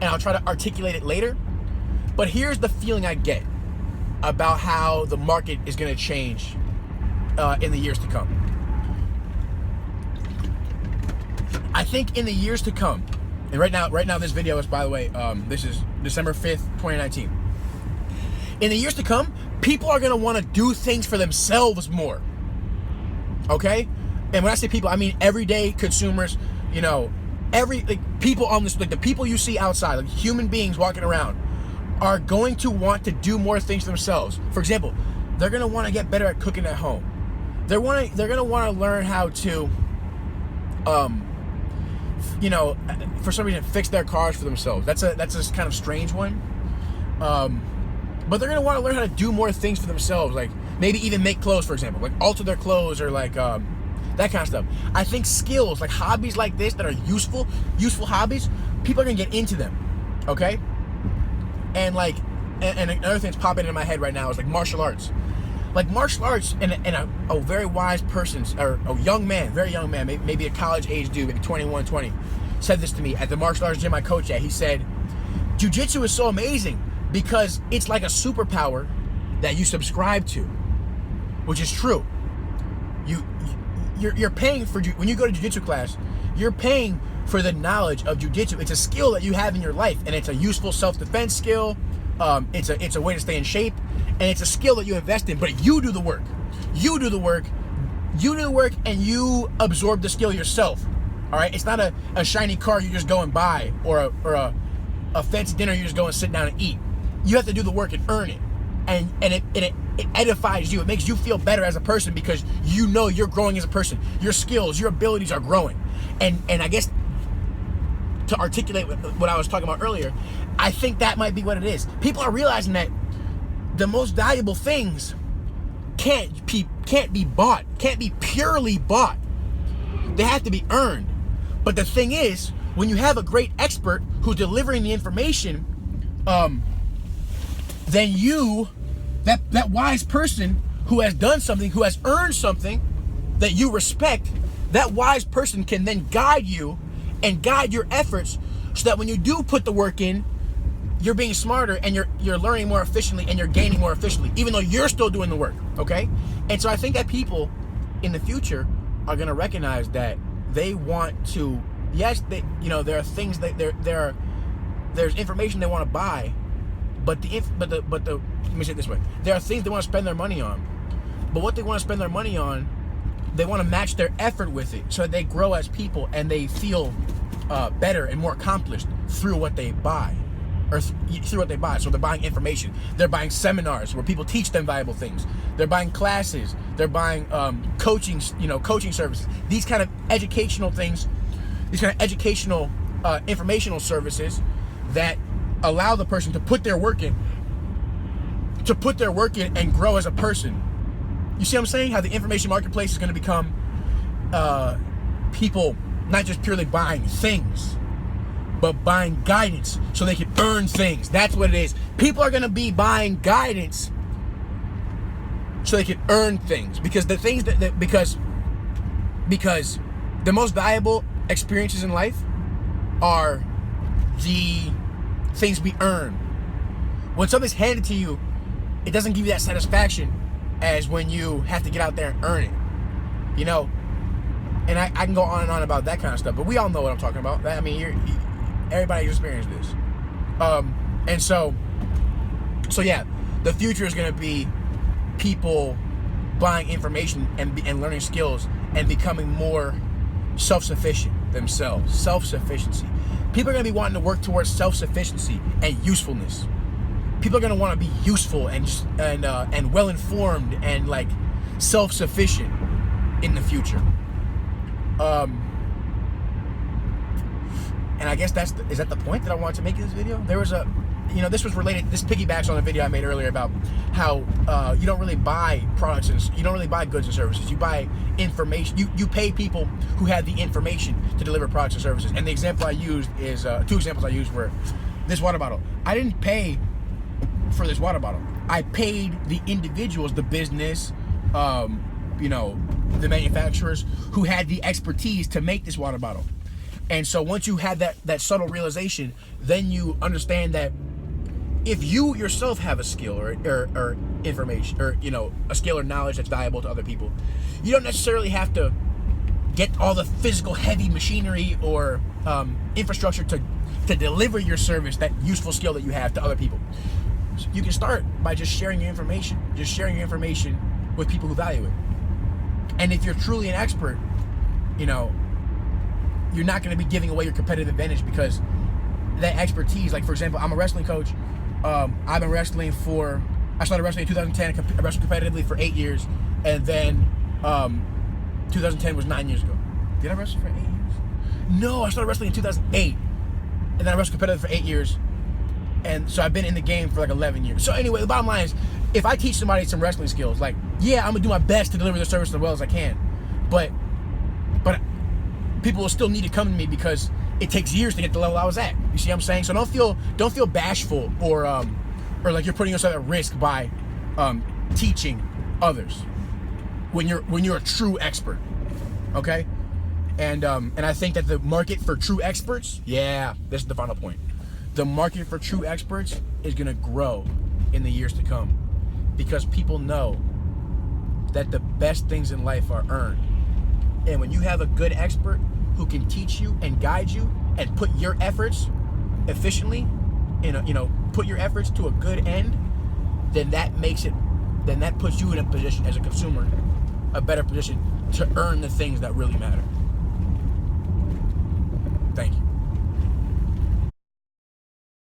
and I'll try to articulate it later. But here's the feeling I get about how the market is going to change in the years to come. I think in the years to come, and right now this video is, by the way, this is December 5th, 2019. In the years to come, people are going to want to do things for themselves more. Okay? And when I say people, I mean everyday consumers, you know, people on this, like the people you see outside, like human beings walking around, are going to want to do more things themselves. For example, they're going to want to get better at cooking at home. They're going to want to learn how to, you know, for some reason fix their cars for themselves. That's a kind of strange one. But they're going to want to learn how to do more things for themselves, like maybe even make clothes, for example, like alter their clothes, or like that kind of stuff. I think skills, like hobbies like this that are useful hobbies, people are going to get into them, okay? And like, and another thing that's popping into my head right now is like martial arts. Like martial arts, and a very wise person, or a young man, very young man, maybe a college age dude, maybe 21, 20, said this to me at the martial arts gym I coach at. He said, jiu-jitsu is so amazing because it's like a superpower that you subscribe to, which is true. You're paying for, when you go to jiu-jitsu class, you're paying for the knowledge of jiu-jitsu. It's a skill that you have in your life, and it's a useful self-defense skill. It's a way to stay in shape, and it's a skill that you invest in. But you do the work. You do the work, and you absorb the skill yourself. All right, it's not a shiny car you just go and buy, or a fancy dinner you just go and sit down and eat. You have to do the work and earn it, and it edifies you. It makes you feel better as a person because you know you're growing as a person. Your skills, your abilities are growing, and I guess to articulate what I was talking about earlier, I think that might be what it is. People are realizing that the most valuable things can't be bought, can't be purely bought. They have to be earned. But the thing is, when you have a great expert who's delivering the information, then that wise person who has done something, who has earned something that you respect, that wise person can then guide you and guide your efforts, so that when you do put the work in, you're being smarter, and you're learning more efficiently, and you're gaining more efficiently, even though you're still doing the work, okay? And so I think that people in the future are going to recognize that they want to, yes, there are things that there's information they want to buy, but let me say it this way: there are things they want to spend their money on, but what they want to spend their money on, they want to match their effort with it, so that they grow as people and they feel better and more accomplished through what they buy, or through what they buy. So they're buying information, they're buying seminars where people teach them valuable things, they're buying classes, they're buying coaching services, these kind of educational things, these kind of educational informational services that allow the person to put their work in, and grow as a person. You see what I'm saying? How the information marketplace is going to become people not just purely buying things, but buying guidance so they can earn things. That's what it is. People are going to be buying guidance so they can earn things, because the things because the most valuable experiences in life are the things we earn. When something's handed to you, it doesn't give you that satisfaction as when you have to get out there and earn it, you know. And I can go on and on about that kind of stuff, but we all know what I'm talking about. I mean, everybody's experienced this. And so yeah, the future is going to be people buying information and learning skills and becoming more self-sufficient themselves. Self-sufficiency. People are going to be wanting to work towards self-sufficiency and usefulness. People are going to want to be useful and well-informed and like self-sufficient in the future. And I guess is that the point that I wanted to make in this video? There was this was related, this piggybacks on the video I made earlier about how you don't really buy products and you don't really buy goods and services. You buy information. You pay people who have the information to deliver products and services. And the example I used is, two examples I used were this water bottle. I didn't pay for this water bottle. I paid the individuals, the business, the manufacturers who had the expertise to make this water bottle. And so once you have that subtle realization, then you understand that if you yourself have a skill or information, or a skill or knowledge that's valuable to other people, you don't necessarily have to get all the physical heavy machinery or infrastructure to deliver your service, that useful skill that you have, to other people. So you can start by just sharing your information with people who value it. And if you're truly an expert, you're not going to be giving away your competitive advantage, because that expertise, like for example, I'm a wrestling coach. I've been wrestling I started wrestling in 2010, I wrestled competitively for 8 years, and then 2010 was 9 years ago. Did I wrestle for 8 years? No, I started wrestling in 2008, and then I wrestled competitively for 8 years, and so I've been in the game for like 11 years. So anyway, the bottom line is, if I teach somebody some wrestling skills, like, yeah, I'm gonna do my best to deliver the service as well as I can, but people will still need to come to me because it takes years to get to the level I was at. You see what I'm saying? So don't feel bashful or like you're putting yourself at risk by teaching others when you're a true expert. Okay? And I think that the market for true experts, this is the final point. The market for true experts is gonna grow in the years to come, because people know that the best things in life are earned. And when you have a good expert who can teach you and guide you and put your efforts efficiently, put your efforts to a good end, then that puts you in a position as a consumer, a better position to earn the things that really matter. Thank you.